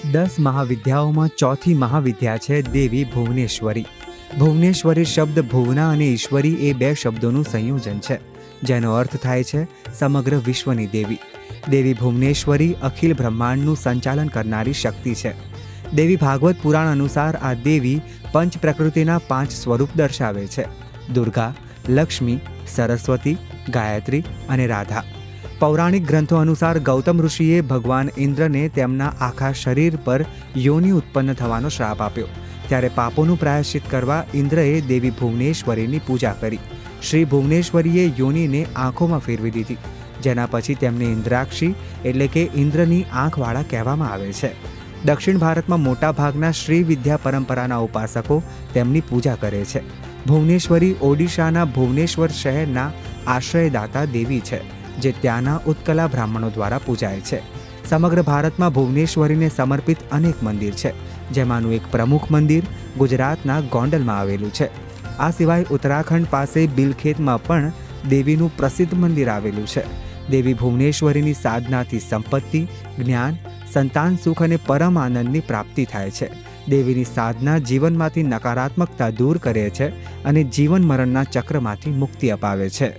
10 મહાવિદ્યાઓમાં ચોથી મહાવિદ્યા છે દેવી ભુવનેશ્વરી. ભુવનેશ્વરી શબ્દ ભુવના અને ઈશ્વરી એ બે શબ્દોનું સંયોજન છે, જેનો અર્થ થાય છે સમગ્ર વિશ્વની દેવી. દેવી ભુવનેશ્વરી અખિલ બ્રહ્માંડનું સંચાલન કરનારી શક્તિ છે. દેવી ભાગવત પુરાણ અનુસાર આ દેવી પંચ પ્રકૃતિના 5 સ્વરૂપ દર્શાવે છે: દુર્ગા, લક્ષ્મી, સરસ્વતી, ગાયત્રી અને રાધા. પૌરાણિક ગ્રંથો અનુસાર ગૌતમ ઋષિએ ભગવાન ઇન્દ્રને તેમના આખા શરીર પર યોનિ ઉત્પન્ન થવાનો શ્રાપ આપ્યો. ત્યારે પાપોનું પ્રાયશ્ચિત કરવા ઇન્દ્રએ દેવી ભુવનેશ્વરીની પૂજા કરી. શ્રી ભુવનેશ્વરીએ યોનિને આંખોમાં ફેરવી દીધી, જેના પછી તેમને ઇન્દ્રાક્ષી એટલે કે ઇન્દ્રની આંખવાળા કહેવામાં આવે છે. દક્ષિણ ભારતમાં મોટા ભાગના શ્રી વિદ્યા પરંપરાના ઉપાસકો તેમની પૂજા કરે છે. ભુવનેશ્વરી ઓડિશાના ભુવનેશ્વર શહેરના આશ્રયદાતા દેવી છે, જે ત્યાંના ઉત્કલા બ્રાહ્મણો દ્વારા પૂજાય છે. સમગ્ર ભારતમાં ભુવનેશ્વરીને સમર્પિત અનેક મંદિર છે, જેમાંનું એક પ્રમુખ મંદિર ગુજરાતના ગોંડલમાં આવેલું છે. આ સિવાય ઉત્તરાખંડ પાસે બિલખેતમાં પણ દેવીનું પ્રસિદ્ધ મંદિર આવેલું છે. દેવી ભુવનેશ્વરીની સાધનાથી સંપત્તિ, જ્ઞાન, સંતાન સુખ અને પરમ આનંદની પ્રાપ્તિ થાય છે. દેવીની સાધના જીવનમાંથી નકારાત્મકતા દૂર કરે છે અને જીવન મરણના ચક્રમાંથી મુક્તિ અપાવે છે.